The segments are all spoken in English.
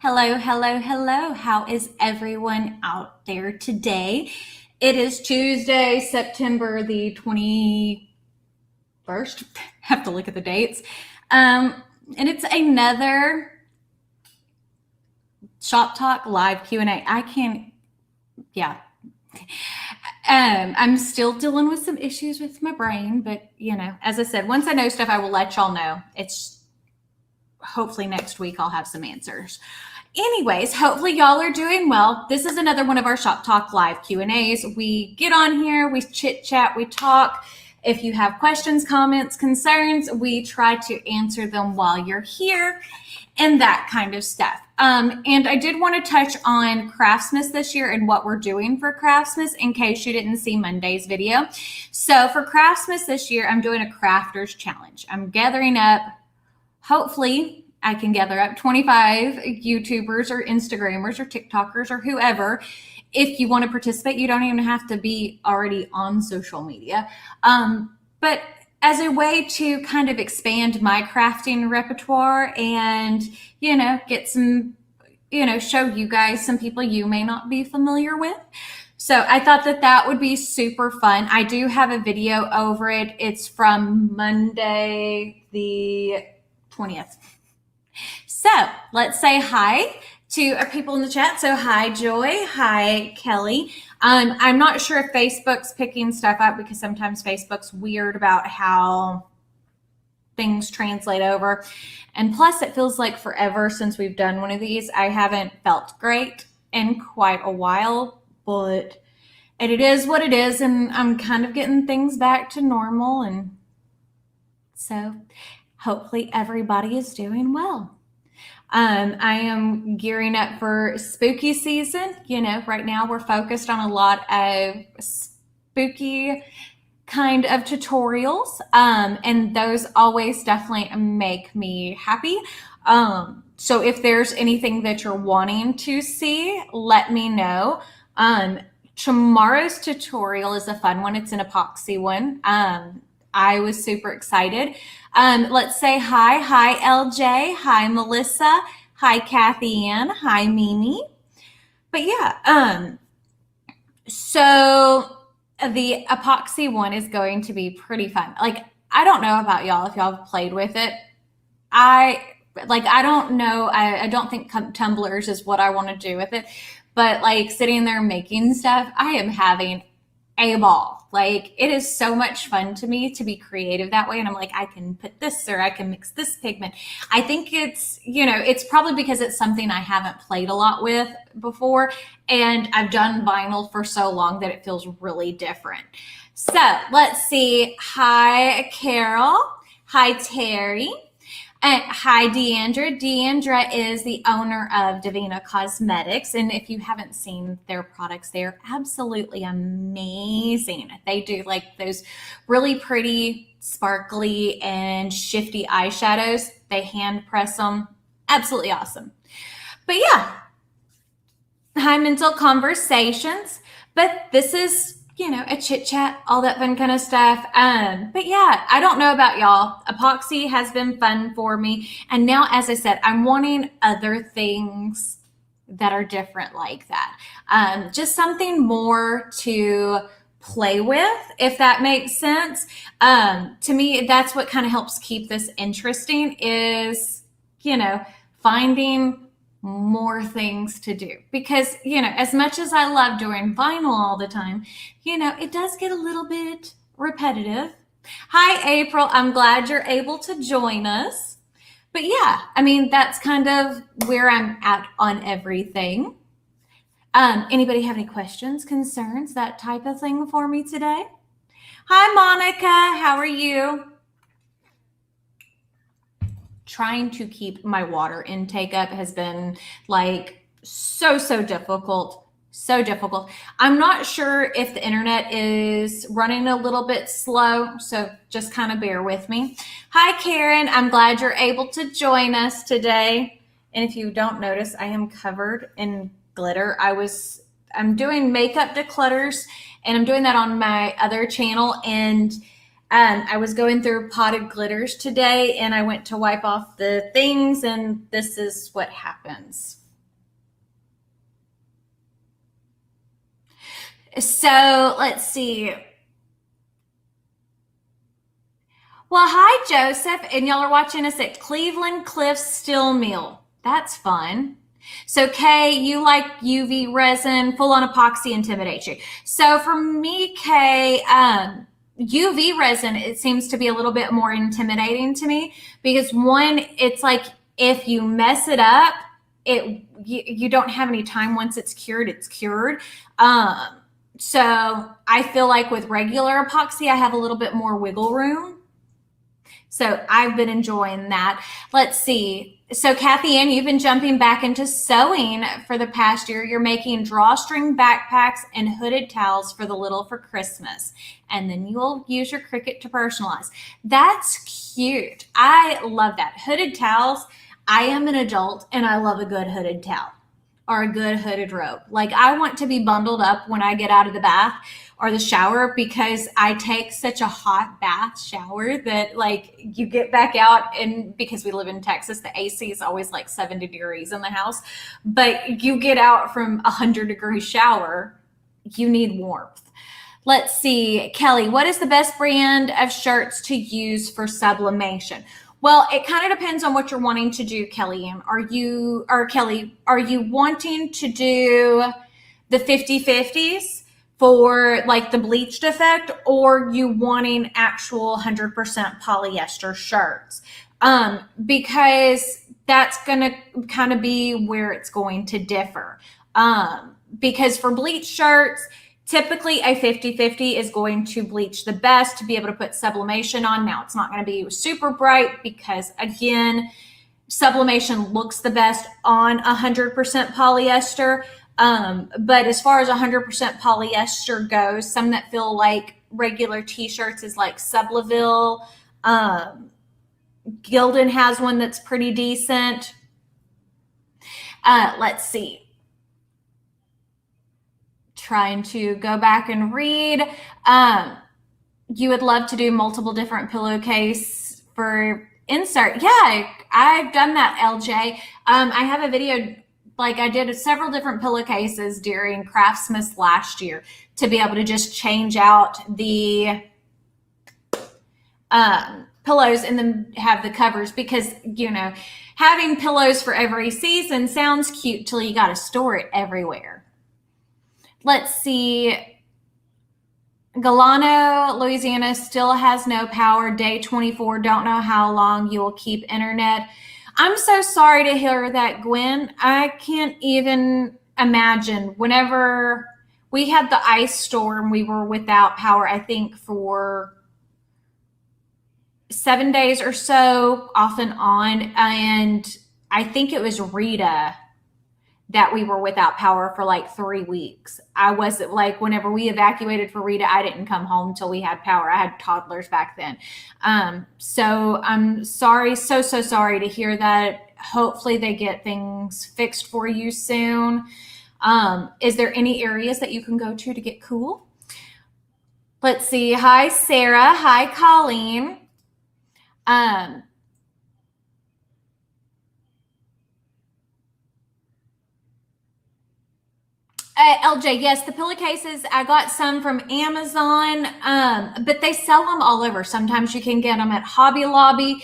Hello, hello, hello. How is everyone out there today? It is Tuesday, September the 21st. Have to look at the dates. And it's another Shop Talk live Q&A. Yeah. I'm still dealing with some issues with my brain, but as I said, once I know stuff, I will let y'all know. It's hopefully next week I'll have some answers. Anyways, hopefully y'all are doing well. This is another one of our Shop Talk live Q&As. We get on here, we chit chat, we talk. If you have questions, comments, concerns, we try to answer them while you're here and that kind of stuff. And I did want to touch on Craftsmas this year and what we're doing for Craftsmas in case you didn't see Monday's video. So for Craftsmas this year, I'm doing a crafters challenge. I'm gathering up, hopefully I can gather up 25 YouTubers or Instagrammers or TikTokers or whoever. If you want to participate, you don't even have to be already on social media. But as a way to kind of expand my crafting repertoire and, get some, show you guys some people you may not be familiar with. So I thought that would be super fun. I do have a video over it. It's from Monday the 20th. So let's say hi to our people in the chat. So hi, Joy. Hi, Kelly. I'm not sure if Facebook's picking stuff up because sometimes Facebook's weird about how things translate over. And plus, it feels like forever since we've done one of these. I haven't felt great in quite a while, but it is what it is. And I'm kind of getting things back to normal. And so hopefully everybody is doing well. I am gearing up for spooky season. Right now we're focused on a lot of spooky kind of tutorials. And those always definitely make me happy. So if there's anything that you're wanting to see, let me know. Tomorrow's tutorial is a fun one. It's an epoxy one. I was super excited. Let's say hi. Hi, LJ. Hi, Melissa. Hi, Kathy Ann. Hi, Mimi. But yeah, so the epoxy one is going to be pretty fun. Like, I don't know about y'all if y'all have played with it. I don't know. I don't think tumblers is what I want to do with it. But like sitting there making stuff, I am having a ball. Like, it is so much fun to me to be creative that way. And I'm like, I can put this or I can mix this pigment. I think it's, it's probably because it's something I haven't played a lot with before. And I've done vinyl for so long that it feels really different. So let's see. Hi, Carol. Hi, Terry. Hi, Deandra. Deandra is the owner of Divina Cosmetics. And if you haven't seen their products, they're absolutely amazing. They do like those really pretty, sparkly, and shifty eyeshadows. They hand press them. Absolutely awesome. But yeah, hi, Mental Conversations. But this is a chit chat, all that fun kind of stuff. But yeah, I don't know about y'all. Epoxy has been fun for me. And now, as I said, I'm wanting other things that are different like that. Just something more to play with, if that makes sense. To me, that's what kind of helps keep this interesting is, finding more things to do because as much as I love doing vinyl all the time, it does get a little bit repetitive. Hi, April. I'm glad you're able to join us. But yeah, I mean, that's kind of where I'm at on everything. Anybody have any questions, concerns, that type of thing for me today? Hi, Monica. How are you? Trying to keep my water intake up has been like so difficult. So difficult. I'm not sure if the internet is running a little bit slow, so just kind of bear with me. Hi, Karen. I'm glad you're able to join us today. And if you don't notice, I am covered in glitter. I'm doing makeup declutters, and I'm doing that on my other channel, and I was going through potted glitters today and I went to wipe off the things and this is what happens. So let's see. Well, hi, Joseph, and y'all are watching us at Cleveland Cliffs Steel Mill. That's fun. So, Kay, you like UV resin, full-on epoxy intimidates you. So, for me, Kay, UV resin, it seems to be a little bit more intimidating to me because one, it's like if you mess it up, you don't have any time. Once it's cured, it's cured. So I feel like with regular epoxy, I have a little bit more wiggle room. So I've been enjoying that. Let's see. So Kathy Ann, you've been jumping back into sewing for the past year. You're making drawstring backpacks and hooded towels for the little for Christmas. And then you'll use your Cricut to personalize. That's cute. I love that. Hooded towels. I am an adult and I love a good hooded towel or a good hooded robe. Like I want to be bundled up when I get out of the bath or the shower because I take such a hot bath shower that like you get back out, and because we live in Texas, the AC is always like 70 degrees in the house, but you get out from a 100-degree shower, you need warmth. Let's see, Kelly, what is the best brand of shirts to use for sublimation? Well, it kind of depends on what you're wanting to do, Kellyanne. Kelly, are you wanting to do the 50/50s for like the bleached effect, or you wanting actual 100% polyester shirts? Because that's going to kind of be where it's going to differ. Because for bleached shirts, typically a 50/50 is going to bleach the best to be able to put sublimation on. Now it's not going to be super bright because again, sublimation looks the best on 100% polyester. But as far as 100% polyester goes, some that feel like regular t-shirts is like Sublimation. Gildan has one that's pretty decent. Let's see. Trying to go back and read. You would love to do multiple different pillowcase for insert. Yeah, I've done that, LJ. I have a video, like I did several different pillowcases during Craftsmas last year to be able to just change out the pillows and then have the covers, because, you know, having pillows for every season sounds cute till you got to store it everywhere. Let's see. Galano, Louisiana still has no power. Day 24. Don't know how long you will keep internet. I'm so sorry to hear that, Gwen. I can't even imagine. Whenever we had the ice storm, we were without power, I think, for 7 days or so, off and on. And I think it was Rita that we were without power for like 3 weeks. I wasn't like, whenever we evacuated for Rita, I didn't come home until we had power. I had toddlers back then. So I'm sorry, so sorry to hear that. Hopefully they get things fixed for you soon. Is there any areas that you can go to get cool? Let's see. Hi, Sarah. Hi, Colleen. LJ, yes, the pillowcases, I got some from Amazon, but they sell them all over. Sometimes you can get them at Hobby Lobby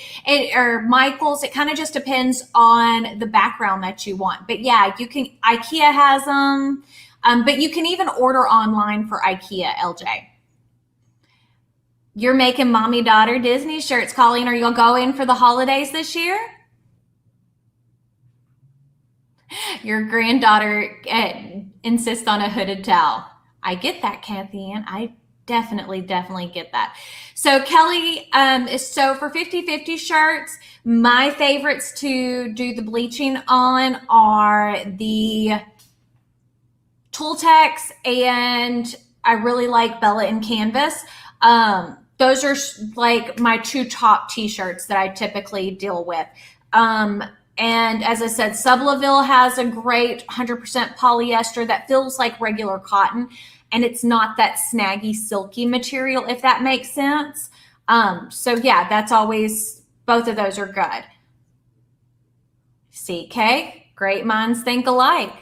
or Michael's. It kind of just depends on the background that you want. But yeah, you can. IKEA has them, but you can even order online for IKEA, LJ. You're making mommy-daughter Disney shirts. Colleen, are you going for the holidays this year? Your granddaughter insists on a hooded towel. I get that, Kathy Ann. I definitely get that. So Kelly, so for 50/50 shirts, my favorites to do the bleaching on are the Tooltex, and I really like Bella and Canvas. Those are like my two top t-shirts that I typically deal with. And as I said, Sublimation has a great 100% polyester that feels like regular cotton, and it's not that snaggy, silky material, if that makes sense. So yeah, that's always, both of those are good. CK, great minds think alike.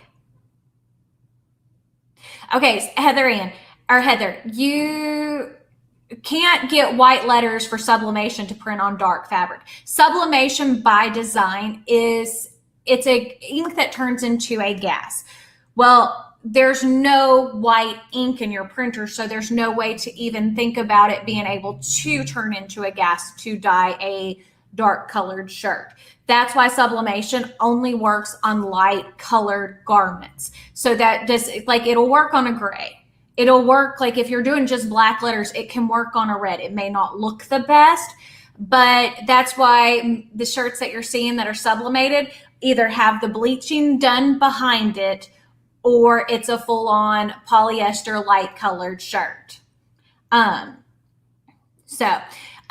Okay, Heather, you can't get white letters for sublimation to print on dark fabric. Sublimation by design it's a ink that turns into a gas. Well, there's no white ink in your printer, so there's no way to even think about it being able to turn into a gas to dye a dark colored shirt. That's why sublimation only works on light colored garments. So that just like it'll work on a gray. It'll work like if you're doing just black letters, it can work on a red. It may not look the best, but that's why the shirts that you're seeing that are sublimated either have the bleaching done behind it or it's a full-on polyester light colored shirt.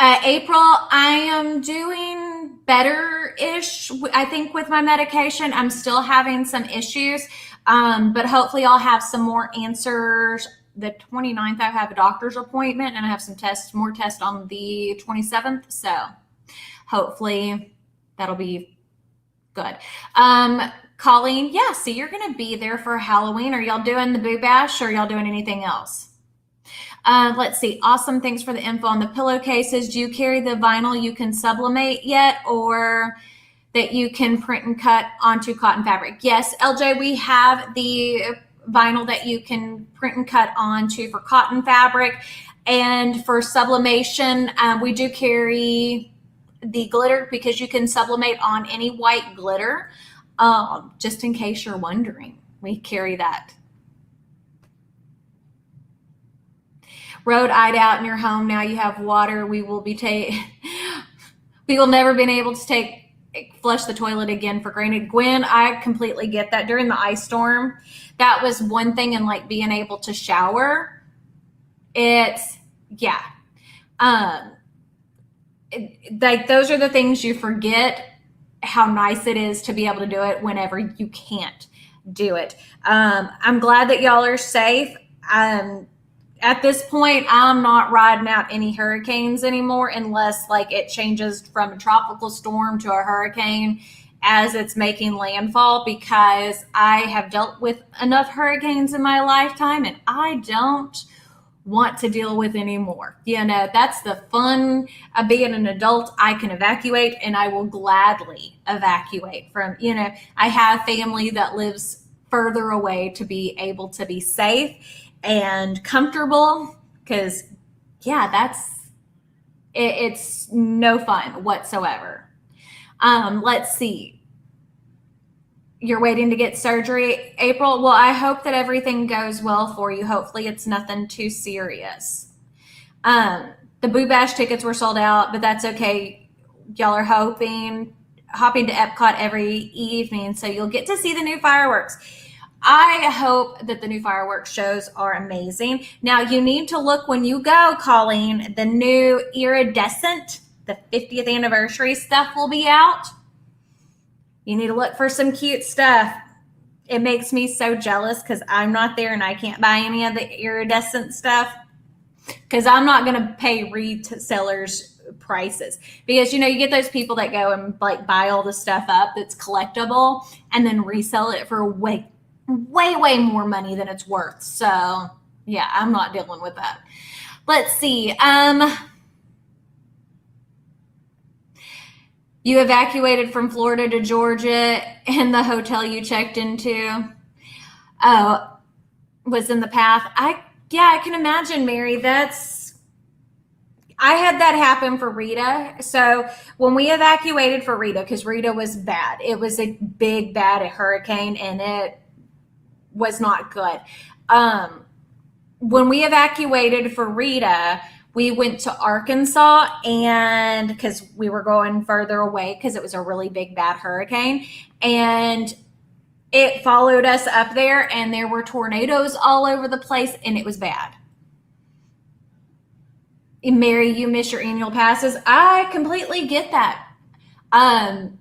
April, I am doing better-ish, I think, with my medication. I'm still having some issues, but hopefully I'll have some more answers. The 29th, I have a doctor's appointment, and I have some more tests on the 27th, so hopefully that'll be good. Colleen, yeah, so you're going to be there for Halloween. Are y'all doing the Boo Bash or y'all doing anything else? Let's see. Awesome. Thanks for the info on the pillowcases. Do you carry the vinyl you can sublimate yet or that you can print and cut onto cotton fabric? Yes, LJ, we have the vinyl that you can print and cut onto for cotton fabric. And for sublimation, we do carry the glitter because you can sublimate on any white glitter. Just in case you're wondering, we carry that. Road eyed out in your home. Now you have water. We will never been able to flush the toilet again for granted. Gwen, I completely get that. During the ice storm, that was one thing, and like being able to shower, like those are the things you forget how nice it is to be able to do it whenever you can't do it. I'm glad that y'all are safe. At this point, I'm not riding out any hurricanes anymore unless like it changes from a tropical storm to a hurricane as it's making landfall, because I have dealt with enough hurricanes in my lifetime and I don't want to deal with anymore. That's the fun of being an adult. I can evacuate and I will gladly evacuate from, I have family that lives further away to be able to be safe and comfortable, because it's no fun whatsoever. Let's see. You're waiting to get surgery, April? Well, I hope that everything goes well for you. Hopefully it's nothing too serious. The Boo Bash tickets were sold out, but that's okay. Y'all are hopping to Epcot every evening, so you'll get to see the new fireworks. I hope that the new fireworks shows are amazing. Now, you need to look when you go, Colleen, the new iridescent, the 50th anniversary stuff will be out. You need to look for some cute stuff. It makes me so jealous because I'm not there and I can't buy any of the iridescent stuff because I'm not going to pay resellers prices, because you get those people that go and like buy all the stuff up that's collectible and then resell it for way more money than it's worth. So yeah, I'm not dealing with that. Let's see. You evacuated from Florida to Georgia and the hotel you checked into was in the path. I can imagine, Mary. I had that happen for Rita. So when we evacuated for Rita, because Rita was bad, it was a big, bad hurricane and it was not good. When we evacuated for Rita, we went to Arkansas, and because we were going further away because it was a really big, bad hurricane, and it followed us up there, and there were tornadoes all over the place, and it was bad. And Mary, you miss your annual passes. I completely get that. And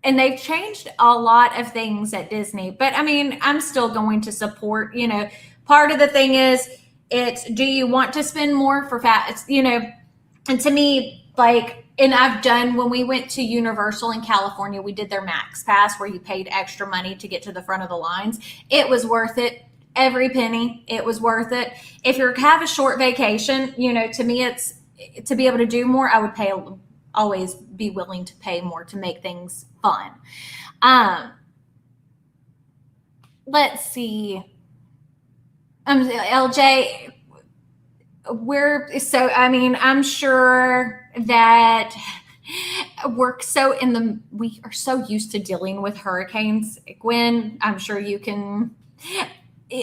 they've changed a lot of things at Disney, but I mean, I'm still going to support, part of the thing is, do you want to spend more for and to me, when we went to Universal in California, we did their Max Pass where you paid extra money to get to the front of the lines. It was worth it every penny. It was worth it. If you have a short vacation, to me, it's to be able to do more. I would always be willing to pay more to make things fun. Let's see. LJ, I'm sure that we are so used to dealing with hurricanes. Gwen, I'm sure you can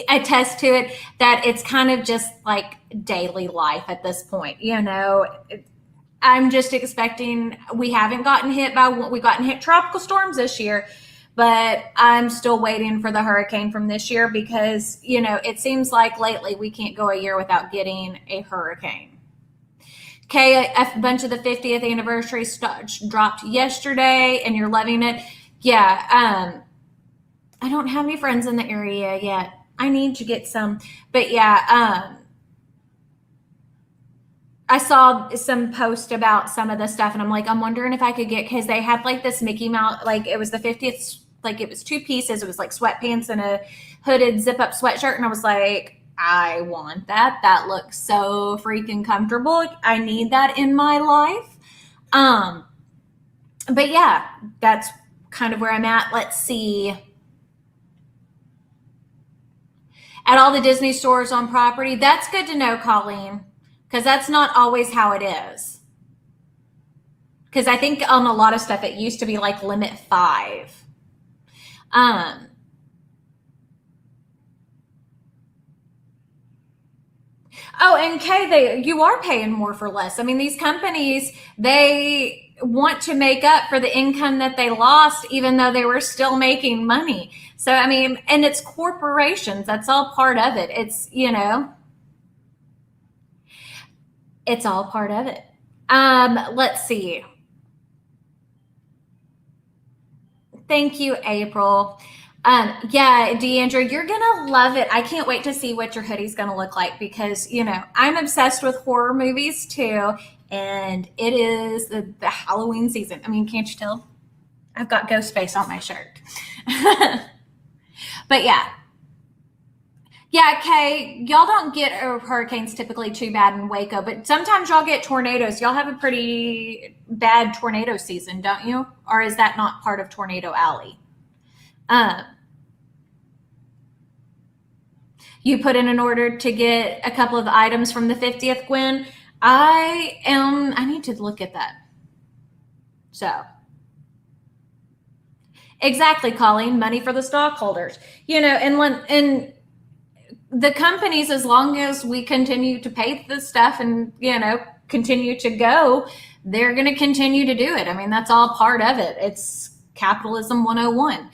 attest to it, that it's kind of just like daily life at this point. I'm just expecting, we haven't gotten hit tropical storms this year, but I'm still waiting for the hurricane from this year because, it seems like lately we can't go a year without getting a hurricane. Okay, a bunch of the 50th anniversary dropped yesterday and you're loving it. Yeah, I don't have any friends in the area yet. I need to get some. But yeah, I saw some post about some of the stuff and I'm wondering if I could get, because they had like this Mickey Mouse, like it was the 50th, like it was 2 pieces. It was like sweatpants and a hooded zip up sweatshirt. And I was like, I want that. That looks so freaking comfortable. I need that in my life. But yeah, that's kind of where I'm at. Let's see. At all the Disney stores on property. That's good to know, Colleen, because that's not always how it is. Because I think on a lot of stuff, it used to be like limit 5. Oh, and Kay, you are paying more for less. I mean, these companies, they want to make up for the income that they lost, even though they were still making money. So, I mean, and it's corporations. That's all part of it. It's, it's all part of it. Let's see. Thank you, April. Yeah, Deandra, you're going to love it. I can't wait to see what your hoodie's going to look like because, I'm obsessed with horror movies too. And it is the Halloween season. I mean, can't you tell? I've got ghost face on my shirt. But yeah. Yeah, Kay, y'all don't get hurricanes typically too bad in Waco, but sometimes y'all get tornadoes. Y'all have a pretty bad tornado season, don't you? Or is that not part of Tornado Alley? You put in an order to get a couple of items from the 50th, Gwen. I need to look at that. So, exactly, Colleen, money for the stockholders. And the companies, as long as we continue to pay the stuff and, continue to go, they're going to continue to do it. I mean, that's all part of it. It's capitalism 101.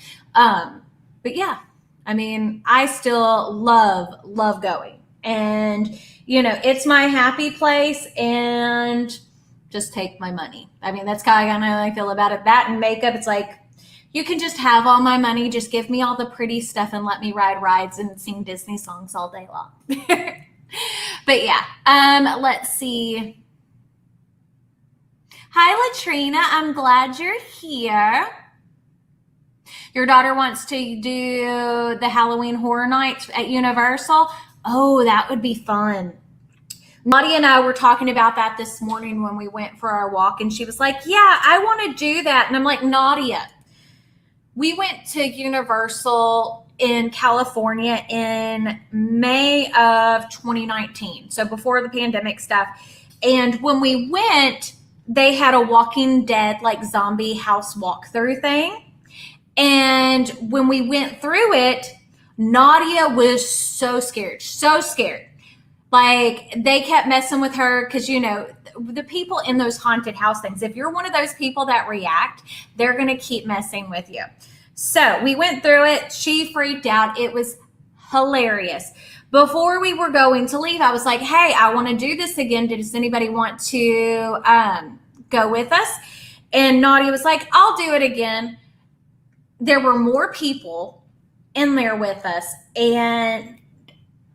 But yeah, I mean, I still love going, and, it's my happy place, and just take my money. I mean, that's kind of how I feel about it. That and makeup, it's like, you can just have all my money. Just give me all the pretty stuff and let me ride rides and sing Disney songs all day long. But yeah, let's see. Hi, Latrina. I'm glad you're here. Your daughter wants to do the Halloween Horror Nights at Universal. Oh, that would be fun. Nadia and I were talking about that this morning when we went for our walk, and she was like, yeah, I want to do that. And I'm like, Nadia, we went to Universal in California in May of 2019, so before the pandemic stuff. And when we went, they had a Walking Dead, like zombie house walkthrough thing. And when we went through it, Nadia was so scared. Like, they kept messing with her because, the people in those haunted house things, if you're one of those people that react, they're going to keep messing with you. So we went through it. She freaked out. It was hilarious. Before we were going to leave, I was like, hey, I want to do this again. Does anybody want to go with us? And Nadia was like, I'll do it again. There were more people in there with us, and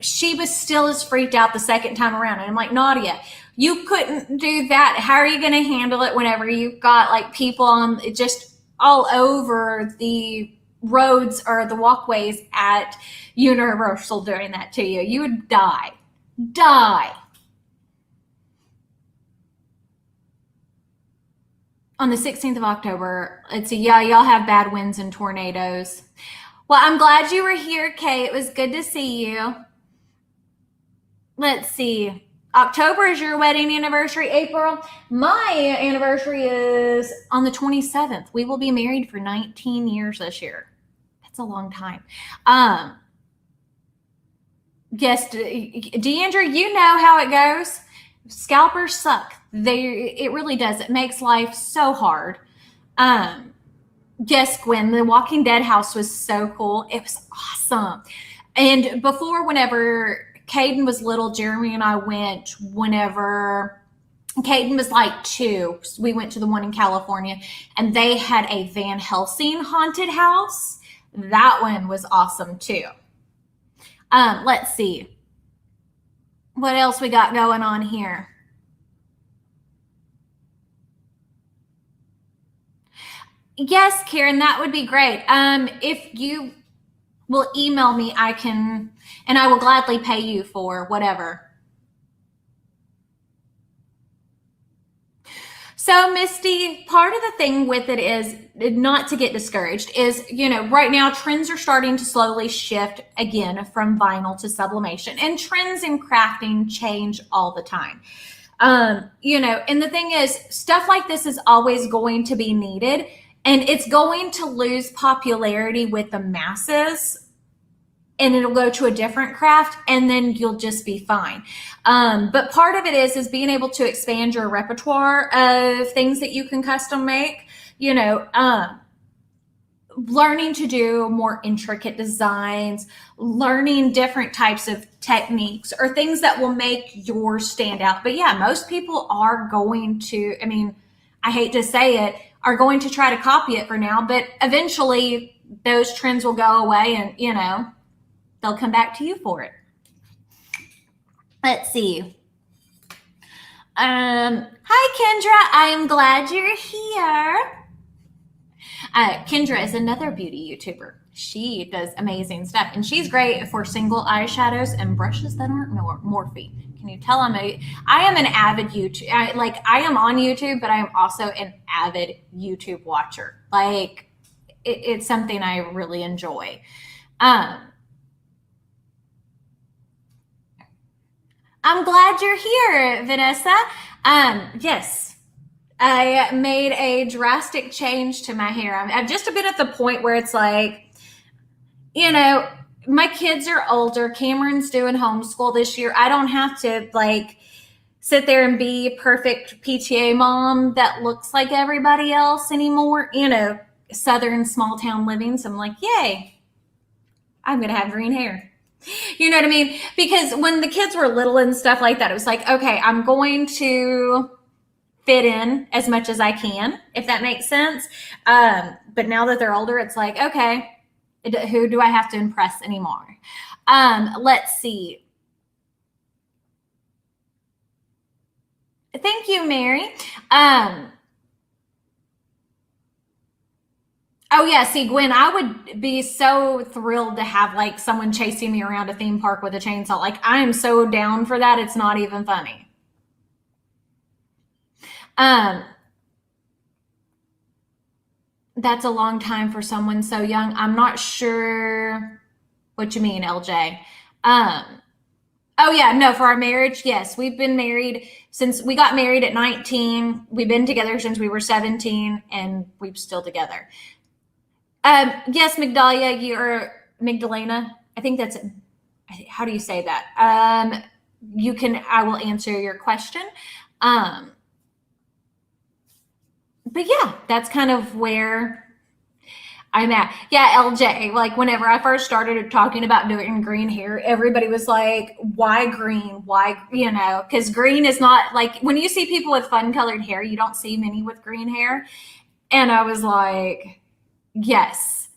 she was still as freaked out the second time around. And I'm like, Nadia, you couldn't do that. How are you going to handle it whenever you've got like people on just all over the roads or the walkways at Universal doing that to you. You would die. On the 16th of October. Let's see. Yeah, y'all have bad winds and tornadoes. Well, I'm glad you were here, Kay. It was good to see you. Let's see. October is your wedding anniversary. April, my anniversary is on the 27th. We will be married for 19 years this year. That's a long time. Yes, Deandra, you know how it goes. Scalpers suck. It really does. It makes life so hard. Yes, Gwen, the Walking Dead house was so cool. It was awesome. And before, whenever Caden was little, Jeremy and I went whenever Caden was like 2. We went to the one in California, and they had a Van Helsing haunted house. That one was awesome too. Let's see. What else we got going on here? Yes, Karen, that would be great. If you will email me, I will gladly pay you for whatever. So, Misty, part of the thing with it is not to get discouraged is, right now trends are starting to slowly shift again from vinyl to sublimation, and trends in crafting change all the time. And the thing is, stuff like this is always going to be needed, and it's going to lose popularity with the masses, and it'll go to a different craft, and then you'll just be fine. But part of it is being able to expand your repertoire of things that you can custom make, learning to do more intricate designs, learning different types of techniques or things that will make yours stand out. But yeah, most people are going to, I hate to say it, are going to try to copy it for now, but eventually those trends will go away, and, they'll come back to you for it. Let's see. Hi, Kendra. I am glad you're here. Kendra is another beauty YouTuber. She does amazing stuff, and she's great for single eyeshadows and brushes that aren't Morphe. Can you tell I am an avid YouTube, I am on YouTube, but I am also an avid YouTube watcher. It's something I really enjoy. I'm glad you're here, Vanessa. Yes, I made a drastic change to my hair. I've just been at the point where it's like, my kids are older. Cameron's doing homeschool this year. I don't have to sit there and be perfect PTA mom that looks like everybody else anymore. Southern small town living. So I'm like, yay, I'm going to have green hair. You know what I mean? Because when the kids were little and stuff like that, it was like, okay, I'm going to fit in as much as I can, if that makes sense. But now that they're older, it's like, okay, who do I have to impress anymore? Let's see. Thank you, Mary. Oh yeah, see, Gwen, I would be so thrilled to have someone chasing me around a theme park with a chainsaw. I am so down for that. It's not even funny. That's a long time for someone so young. I'm not sure what you mean, LJ. Oh yeah, no, for our marriage, yes. We've been married since we got married at 19. We've been together since we were 17, and we're still together. Yes, Magdalena. I think that's, how do you say that? I will answer your question. But yeah, that's kind of where I'm at. Yeah, LJ, whenever I first started talking about doing green hair, everybody was like, why green? Why, because green is not when you see people with fun colored hair, you don't see many with green hair. And I was like, yes,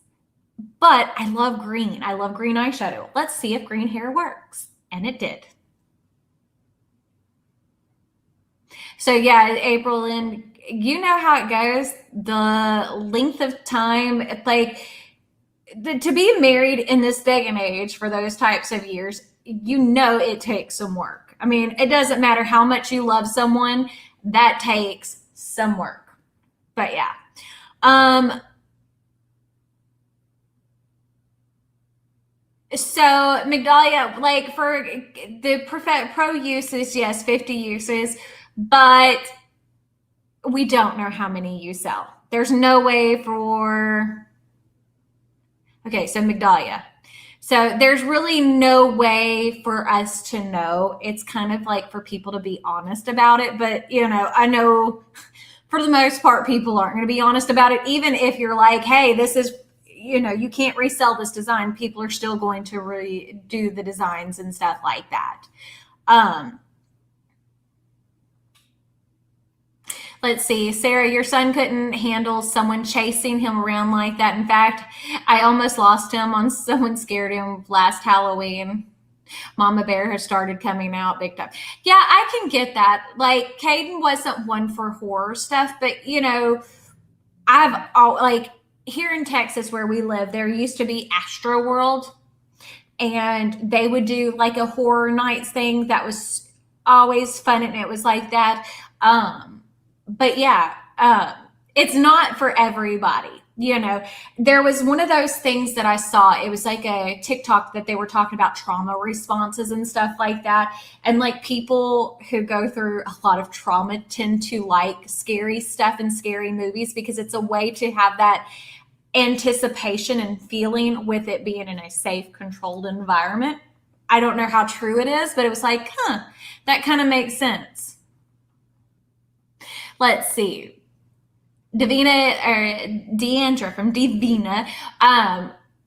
but I love green. I love green eyeshadow. Let's see if green hair works. And it did. So yeah, April, and you know how it goes. The length of time, to be married in this day and age for those types of years, it takes some work. I mean, it doesn't matter how much you love someone, that takes some work. But yeah. So Migdalia, like for the pro uses, yes, 50 uses, but we don't know how many you sell. There's no way for, okay, so Migdalia. So there's really no way for us to know. It's kind of like for people to be honest about it. But, I know for the most part, people aren't going to be honest about it. Even if you're like, hey, this is, you can't resell this design. People are still going to redo the designs and stuff like that. Let's see. Sarah, your son couldn't handle someone chasing him around like that. In fact, I almost lost him on someone scared him last Halloween. Mama Bear has started coming out big time. Yeah, I can get that. Like, Caden wasn't one for horror stuff, but, here in Texas where we live, there used to be Astro World, and they would do like a horror nights thing that was always fun, and it was like that. But yeah, it's not for everybody. There was one of those things that I saw. It was like a TikTok that they were talking about trauma responses and stuff like that. And like people who go through a lot of trauma tend to like scary stuff and scary movies because it's a way to have that anticipation and feeling with it being in a safe, controlled environment. I don't know how true it is, but it was like, that kind of makes sense. Let's see. Deandra from Divina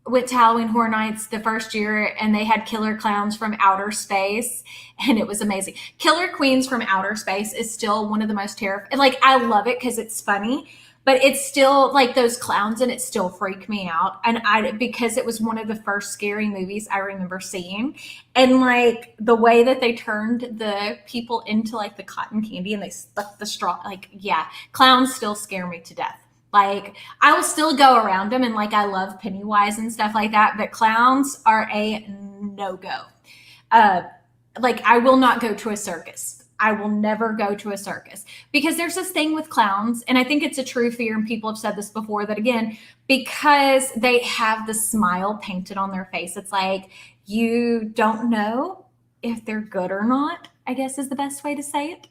went to Halloween Horror Nights the first year, and they had killer clowns from outer space, and it was amazing. Killer Queens from Outer Space is still one of the most terrifying. Like, I love it because it's funny, but it's still like those clowns, and it still freak me out. And because it was one of the first scary movies I remember seeing, and like the way that they turned the people into like the cotton candy and they stuck the straw, like, yeah, clowns still scare me to death. Like, I will still go around them, and like I love Pennywise and stuff like that, but clowns are a no-go. Like, I will not go to a circus. I will never go to a circus because there's this thing with clowns, and I think it's a true fear, and people have said this before, that again, because they have the smile painted on their face, it's like you don't know if they're good or not, I guess is the best way to say it.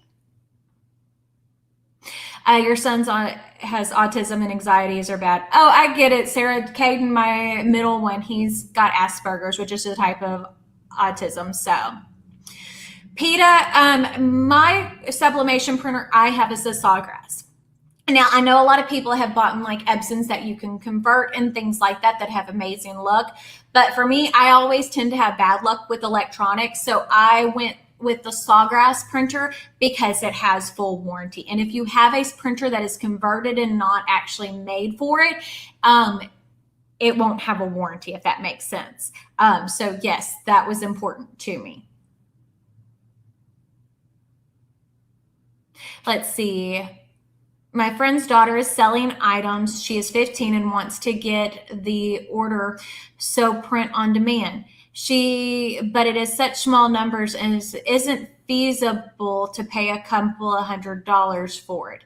Your son's has autism and anxieties are bad. Oh, I get it, Sarah. Caden, my middle one, he's got Asperger's, which is a type of autism. So PETA, my sublimation printer I have is a Sawgrass. Now, I know a lot of people have bought like Epsons that you can convert and things like that have amazing look. But for me, I always tend to have bad luck with electronics. So I went with the Sawgrass printer because it has full warranty. And if you have a printer that is converted and not actually made for it, it won't have a warranty, if that makes sense. So yes, that was important to me. Let's see. My friend's daughter is selling items. She is 15 and wants to get the order, so print on demand. But it is such small numbers and isn't feasible to pay a couple of $100 for it.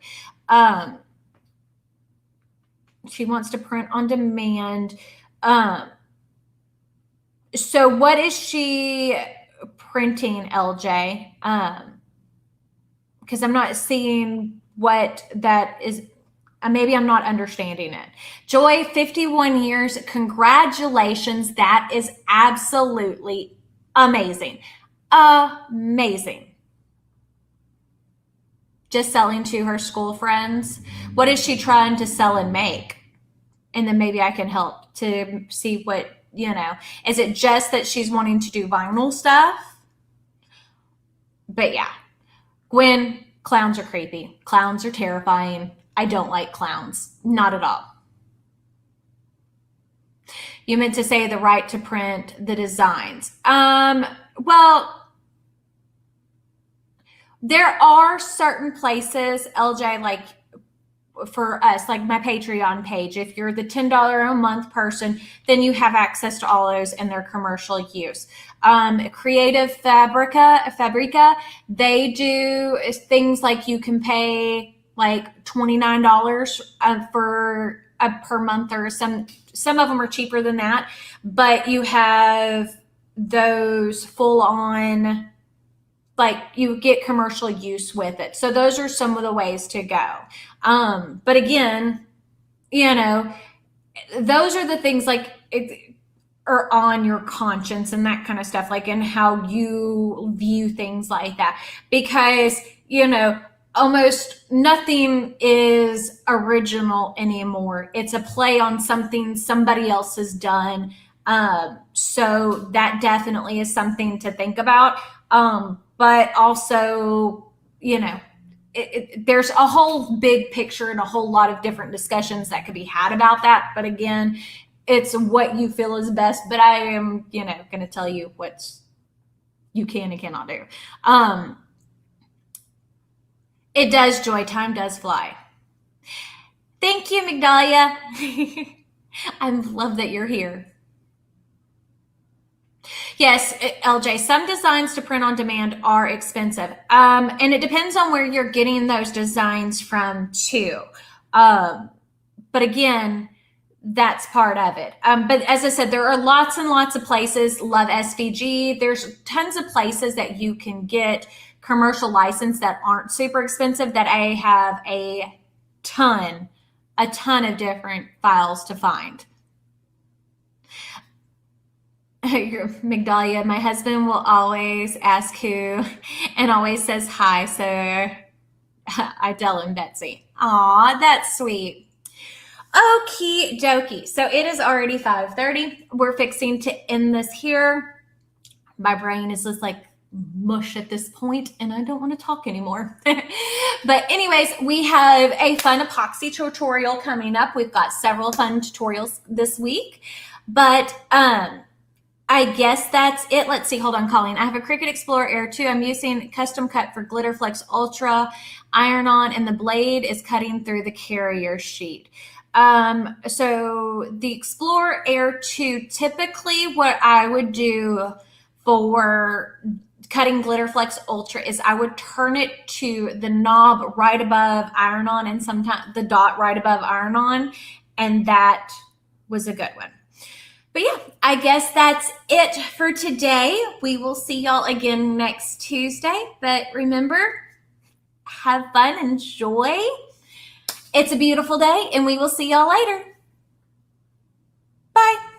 She wants to print on demand. So what is she printing, LJ? Because I'm not seeing what that is. Maybe I'm not understanding it. Joy, 51 years. Congratulations. That is absolutely amazing. Amazing. Just selling to her school friends. What is she trying to sell and make? And then maybe I can help to see what, is it just that she's wanting to do vinyl stuff? But yeah. Gwen, clowns are creepy. Clowns are terrifying. I don't like clowns. Not at all. You meant to say the right to print the designs. Well, there are certain places, LJ, like for us, like my Patreon page. If you're the $10 a month person, then you have access to all those in their commercial use. Creative Fabrica, they do things like you can pay like $29 for per month, or some of them are cheaper than that, but you have those full on, like you get commercial use with it. So those are some of the ways to go. But again, you know, those are the things like are on your conscience and that kind of stuff, like in how you view things like that, because, you know, almost nothing is original anymore. It's a play on something somebody else has done. So that definitely is something to think about. But also, you know, there's a whole big picture and a whole lot of different discussions that could be had about that. But again, it's what you feel is best. But I am, you know, going to tell you what you can and cannot do. It does. Joy time does fly. Thank you, Migdalia. I love that you're here. Yes, LJ, some designs to print on demand are expensive. And it depends on where you're getting those designs from too. But again, that's part of it. But as I said, there are lots and lots of places. Love SVG. There's tons of places that you can get commercial license that aren't super expensive, that I have a ton of different files to find. Migdalia, my husband will always ask who and always says hi, so I tell him Betsy. Aw, that's sweet. Okie dokie. So it is already 5:30. We're fixing to end this here. My brain is just like mush at this point and I don't want to talk anymore. But anyways, we have a fun epoxy tutorial coming up. We've got several fun tutorials this week, but I guess that's it. Let's see. Hold on, Colleen. I have a Cricut Explorer Air 2. I'm using Custom Cut for Glitter Flex Ultra iron-on, and the blade is cutting through the carrier sheet. So the Explorer Air 2, typically what I would do for cutting Glitter Flex Ultra is I would turn it to the knob right above iron-on, and sometimes the dot right above iron-on, and that was a good one. But yeah, I guess that's it for today. We will see y'all again next Tuesday. But remember, have fun, enjoy. It's a beautiful day, and we will see y'all later. Bye.